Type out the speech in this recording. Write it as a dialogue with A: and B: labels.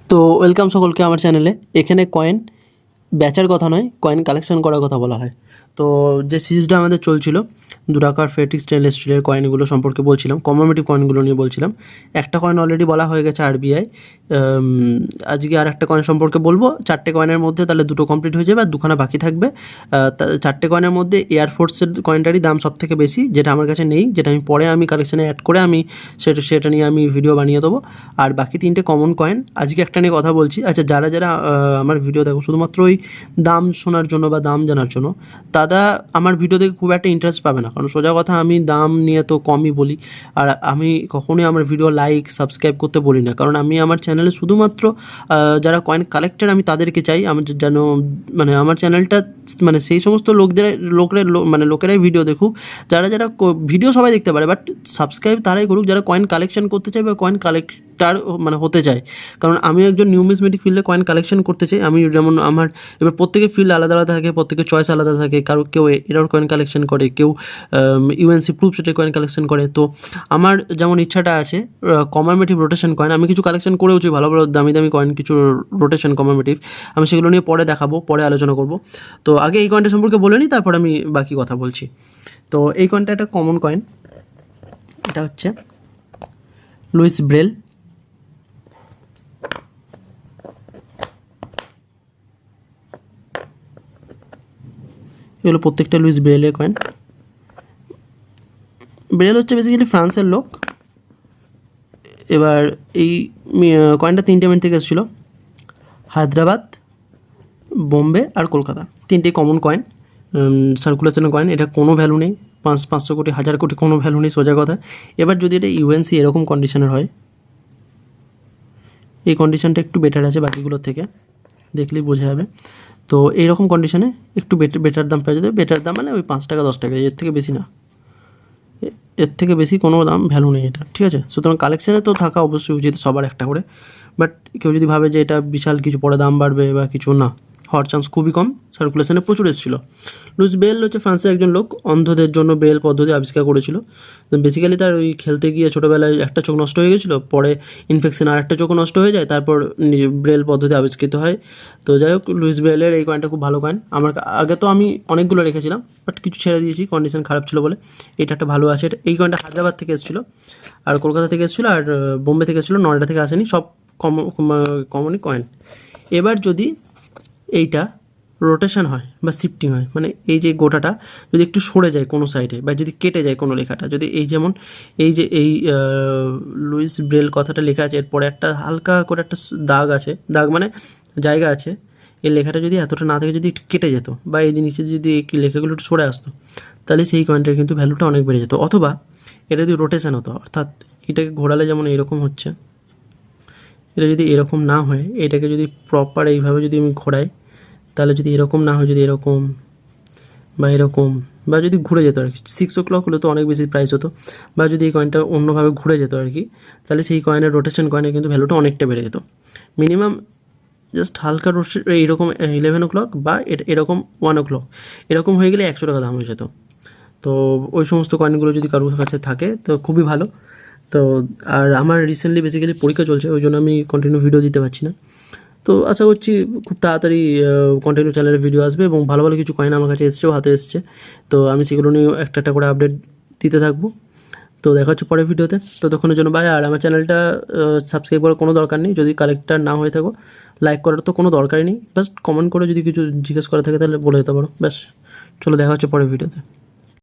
A: তো ওয়েলকাম সকলকে আমার চ্যানেলে। এখানে কয়েন বেচার কথা নয়, কয়েন কালেকশন করার কথা বলা হয়। তো যে সিরিজটা আমাদের চলছিল দুরাকার ফেটিক স্টেনলেস স্টিলের কয়েনগুলো সম্পর্কে বলছিলাম, কমেমোরেটিভ কয়েনগুলো নিয়ে বলছিলাম। একটা কয়েন অলরেডি বলা হয়ে গেছে আরবিআই। আজকে আর একটা কয়েন সম্পর্কে বলবো। 4টে কয়েনের মধ্যে তাহলে 2টো কমপ্লিট হয়ে যাবে আর 2খানা বাকি থাকবে। 4টে কয়েনের মধ্যে এয়ারফোর্সের কয়েনটারই দাম সব থেকে বেশি, যেটা আমার কাছে নেই, যেটা আমি পরে কালেকশানে অ্যাড করে সেটা নিয়ে আমি ভিডিও বানিয়ে দেবো। আর বাকি 3টে কমন কয়েন, আজকে একটা নিয়ে কথা বলছি। আচ্ছা, যারা আমার ভিডিও দেখো শুধুমাত্র ওই দাম শোনার জন্য বা দাম জানার জন্য, তারা আমার ভিডিও দেখে খুব একটা ইন্টারেস্ট পাবে না। কারণ সোজা কথা, আমি দাম নিয়ে তো কমই বলি। আর আমি কখনোই আমার ভিডিও লাইক সাবস্ক্রাইব করতে বলি না, কারণ আমি আমার চ্যানেলে শুধুমাত্র যারা কয়েন কালেক্টর আমি তাদেরকে চাই আমার যেন আমার চ্যানেলটা সেই সমস্ত লোকেরাই ভিডিও দেখুক, যারা ভিডিও সবাই দেখতে পারে, বাট সাবস্ক্রাইব তারাই করুক যারা কয়েন কালেকশন করতে চায় বা কয়েন কালেক্টর হতে চায়। কারণ আমি একজন নিউমিজমেটিক ফিল্ডে কয়েন কালেকশন করতে চাই। আমি যেমন এবার প্রত্যেকের ফিল্ড আলাদা আলাদা থাকে, প্রত্যেকের চয়েস আলাদা থাকে। কেউ এরর কয়েন কালেকশন করে, কেউ ইউএনসি প্রুফ সেটের কয়েন কালেকশন করে। তো আমার যেমন ইচ্ছাটা আছে কমেমোরেটিভ রোটেশন কয়েন, আমি কিছু কালেকশন করেওছি, ভালো ভালো দামি দামি কয়েন কিছু রোটেশন কমেমোরেটিভ। আমি সেগুলো নিয়ে পরে দেখাবো, পরে আলোচনা করব। তো আগে এই কয়েনটা সম্পর্কে বলে নিই, তারপর আমি বাকি কথা বলছি। তো এই কয়েনটা একটা কমন কয়েন, এটা হচ্ছে লুইস ব্রেল। এগুলো প্রত্যেকটা লুইস ব্রেলের কয়েন। ব্রেল হচ্ছে বেসিক্যালি ফ্রান্সের লোক। এবার এই কয়েনটা 3টে মিনিট থেকে এসেছিলো, হায়দ্রাবাদ, বোম্বে আর কলকাতা। 3টেই কমন কয়েন, সার্কুলেশনের কয়েন। এটা কোনো ভ্যালু নেই, 500 কোটি 1000 কোটি কোনো ভ্যালু নেই, সোজা কথা। এবার যদি এটা ইউএনসি এরকম কন্ডিশনের হয়, এই কন্ডিশনটা একটু বেটার আছে বাকিগুলোর থেকে, দেখলেই বোঝা যাবে। তো এইরকম কন্ডিশনে একটু বেটার দাম পেয়ে যাবে। বেটার দাম ওই 5 টাকা 10 টাকা, এর থেকে বেশি না, এর থেকে বেশি কোনো দাম ভ্যালু নেই এটা, ঠিক আছে। সুতরাং কালেকশানে তো থাকা অবশ্যই উচিত সবার একটা করে, বাট কেউ যদি ভাবে যে এটা বিশাল কিছু পরে দাম বাড়বে বা কিছু, না, হওয়ার চান্স খুবই কম। সার্কুলেশনে প্রচুর এসেছিল। লুইস ব্রেল হচ্ছে ফ্রান্সের একজন লোক, অন্ধদের জন্য ব্রেল পদ্ধতি আবিষ্কার করেছিল। বেসিক্যালি তার ওই খেলতে গিয়ে ছোটোবেলায় একটা চোখ নষ্ট হয়ে গেছিলো, পরে ইনফেকশন আর একটা চোখও নষ্ট হয়ে যায়, তারপর ব্রেল পদ্ধতি আবিষ্কৃত হয়। তো যাই হোক, লুইস ব্রেলের এই কয়েনটা খুব ভালো কয়েন। আমার আগে তো আমি অনেকগুলো রেখেছিলাম, বাট কিছু ছেড়ে দিয়েছি, কন্ডিশন খারাপ ছিল বলে। এটা একটা ভালো আছে। এই কয়েনটা হায়দ্রাবাদ থেকে এসেছিলো, আর কলকাতা থেকে এসেছিলো, আর বোম্বে থেকে এসেছিলো, নয়ডা থেকে আসেনি। সব কমনই কয়েন। এবার যদি এইটা রোটেশন হয় বা শিফটিং হয়, এই যে গোটাটা যদি একটু সরে যায় কোনো সাইডে, বা যদি কেটে যায় কোনো লেখাটা, যদি যেমন এই লুইস ব্রেল কথাটা লেখা আছে, এরপরে একটা হালকা করে একটা দাগ আছে, দাগ জায়গা আছে, এই লেখাটা যদি এতটা না থেকে যদি একটু কেটে যেত, বা এই নিচে যদি লেখাগুলো একটু সরে আসতো, তাহলে সেই কয়েনটার কিন্তু ভ্যালুটা অনেক বেড়ে যেত। অথবা এটা যদি রোটেশন হতো, অর্থাৎ এটাকে ঘোরালে যেমন এরকম হচ্ছে, এটা যদি এরকম না হয়, এটাকে যদি প্রপার এইভাবে যদি আমি ঘোরাই, তাহলে যদি এরকম না হয়, যদি এরকম বা এরকম, বা যদি ঘুরে যেত আর কি, 6 o'clock হলে তো অনেক বেশি প্রাইস হতো, বা যদি এই কয়েনটা অন্যভাবে ঘুরে যেত আর কি, তাহলে সেই কয়েনের রোটেশন কয়েনের কিন্তু ভ্যালুটা অনেকটা বেড়ে যেত। মিনিমাম জাস্ট হালকা এইরকম 11 o'clock বা এরকম 1 o'clock এরকম হয়ে গেলে 100 টাকা দাম হয়ে যেত। তো ওই সমস্ত কয়েনগুলো যদি কারোর কাছে থাকে তো খুবই ভালো। তো আর আমার রিসেন্টলি বেসিক্যালি পরীক্ষা চলছে, ওই জন্য আমি কন্টিনিউ ভিডিও দিতে পারছি না। তো আশা করছি খুব তাড়াতাড়ি কন্টিনিউ চ্যানেলের ভিডিও আসবে, এবং ভালো ভালো কিছু কয়েন আমার কাছে এসছেও, হাতে এসছে। তো আমি সেগুলো নিয়ে একটা একটা করে আপডেট দিতে থাকবো। তো দেখা হচ্ছে পরের ভিডিওতে। ততক্ষণের জন্য বাই। আর আমার চ্যানেলটা সাবস্ক্রাইব করার কোনো দরকার নেই, যদি কালেক্টর না হয়ে থাকো। লাইক করার তো কোনো দরকারই নেই, বাস কমেন্ট করে যদি কিছু জিজ্ঞেস করা থাকে তাহলে বলে দিতে পারো, ব্যাস। চলো, দেখা হচ্ছে পরের ভিডিওতে।